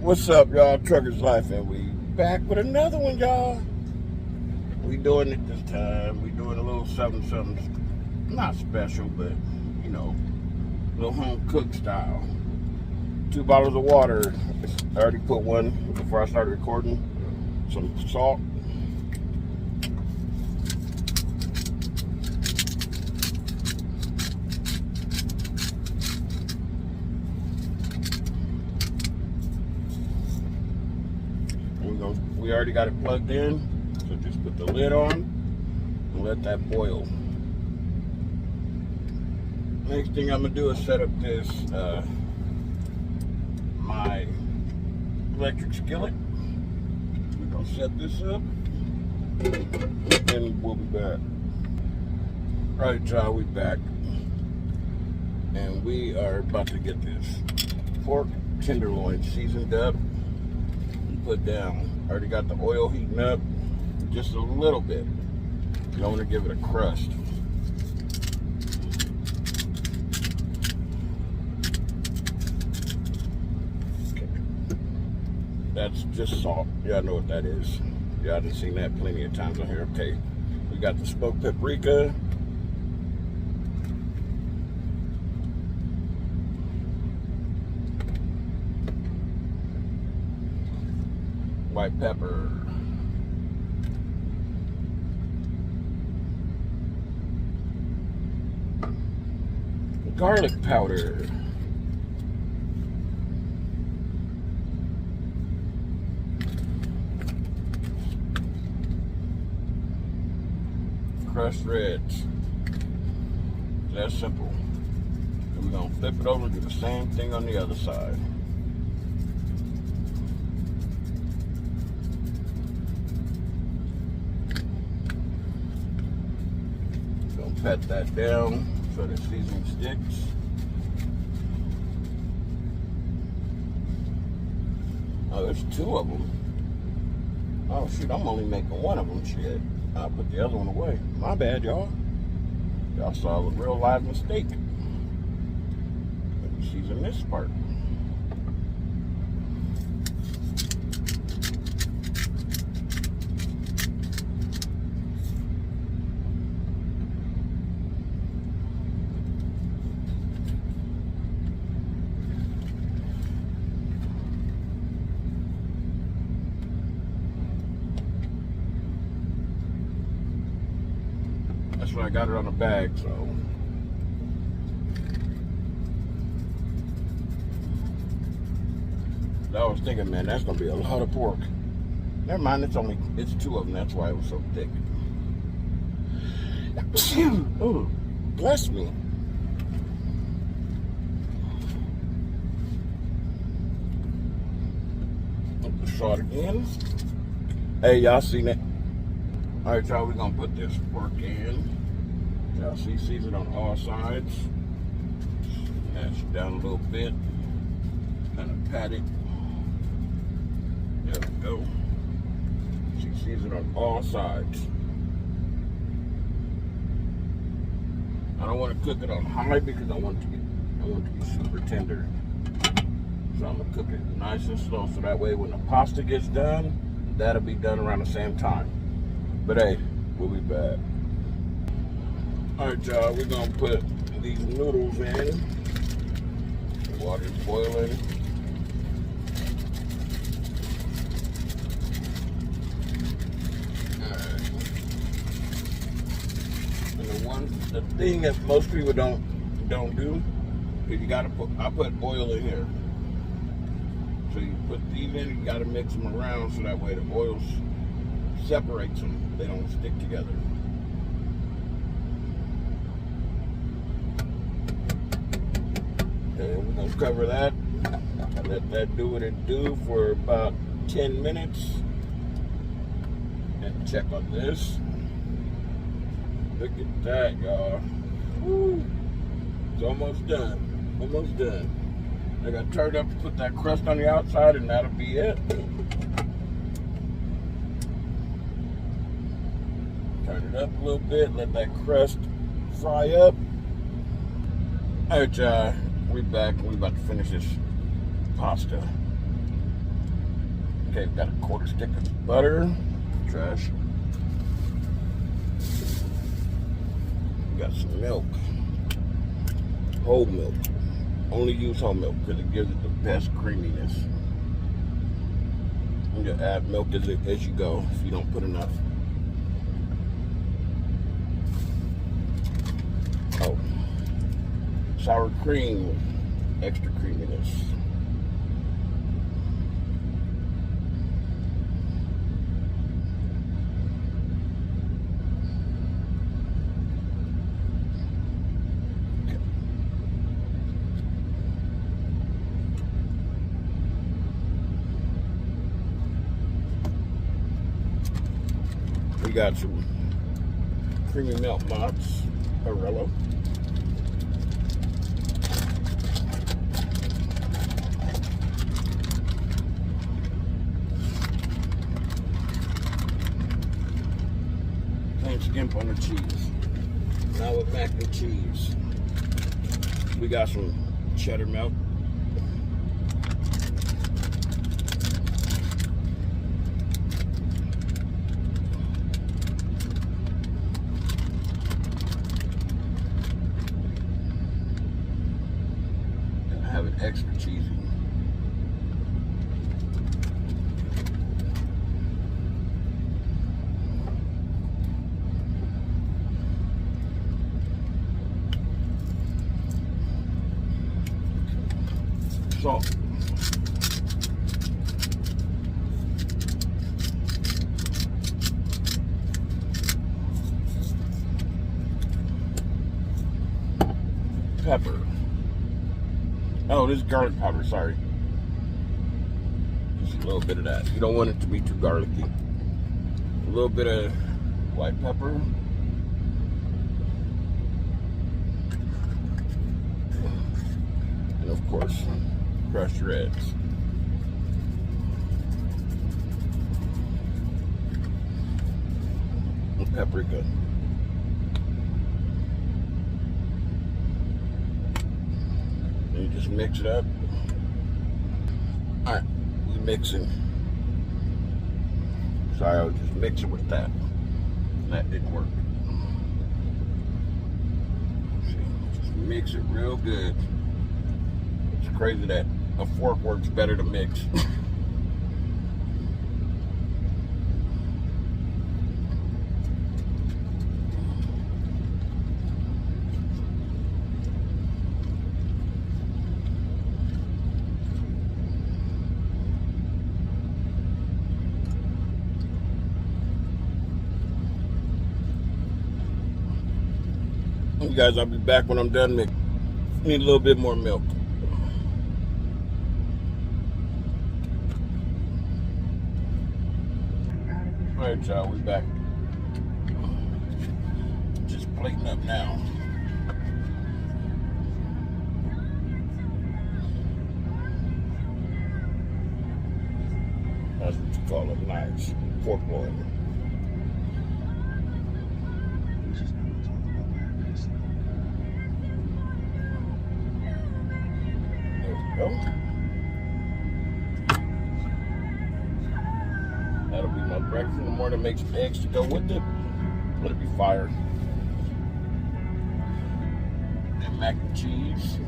What's up, y'all? Truckers Life, and we back with another one, y'all. We doing it this time. We doing a little something, not special, but you know, a little home cooked style. 2 bottles of water. I already put one before I started recording. Some salt. We already got it plugged in, so just put the lid on and let that boil. Next thing I'm gonna do is set up this my electric skillet. We're gonna set this up and we'll be back. Alright, y'all, we back, and we are about to get this pork tenderloin seasoned up and put down. I already got the oil heating up just a little bit. You don't want to give it a crust. Okay. That's just salt. Yeah, I know what that is. Yeah, I've seen that plenty of times on here. Okay, we got the smoked paprika. White pepper. Garlic powder. Crushed reds. That's simple. And we're gonna flip it over and do the same thing on the other side. Pat that down so the seasoning sticks. Oh, there's 2 of them. Oh shoot, I'm only making 1 of them. Shit, I'll put the other one away. My bad, y'all. Y'all saw a real live mistake. Let me season this part. That's when I got it on the bag, so. I was thinking, man, that's gonna be a lot of pork. Never mind, it's 2 of them, that's why it was so thick. Oh, bless me. Put the salt again. Hey, y'all seen it? Alright, y'all, we're gonna put this pork in. Y'all see, season on all sides. Mash it down a little bit. Kind of pat it. There we go. See, season on all sides. I don't want to cook it on high because I want it to be super tender. So I'm gonna cook it nice and slow, so that way when the pasta gets done, that'll be done around the same time. But hey, we'll be back. Alright, y'all, we're gonna put these noodles in. The water's boiling. Alright. And the thing that most people don't do is I put oil in here. So you put these in, you gotta mix them around so that way the oil separates them. They don't stick together. And we're gonna cover that. Let that do what it do for about 10 minutes. And check on this. Look at that, y'all. Woo. It's almost done. Almost done. I got turned up to put that crust on the outside, and that'll be it. Turn it up a little bit, let that crust fry up. Alright, y'all, we back. We about to finish this pasta. Okay, we got a quarter stick of butter. Trash. We got some milk. Whole milk. Only use whole milk because it gives it the best creaminess. You can add milk as you go if you don't put enough. Oh, sour cream with extra creaminess. We got some creamy milk mozzarella. Plain skimp on the cheese. Now with mac and cheese. We got some cheddar milk. Have it extra cheesy. Salt. Pepper. Oh, this is garlic powder, sorry. Just a little bit of that. You don't want it to be too garlicky. A little bit of white pepper. And of course, crushed reds. And paprika. You just mix it up. Alright, we're mixing. Sorry, I was just mixing with that. That didn't work. See, just mix it real good. It's crazy that a fork works better to mix. You guys, I'll be back when I'm done mixing. Need a little bit more milk. All right, y'all, we back. Just plating up now. That's what you call a nice pork loin. Go. That'll be my breakfast in the morning. Make some eggs to go with it. Let it be fire. And mac and cheese.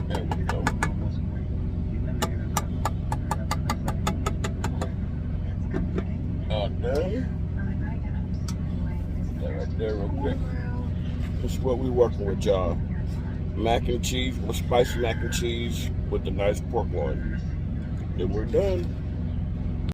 There we go. Done. That right there real quick. This is what we're working with, y'all. Mac and cheese, spicy mac and cheese with the nice pork loin. Then we're done.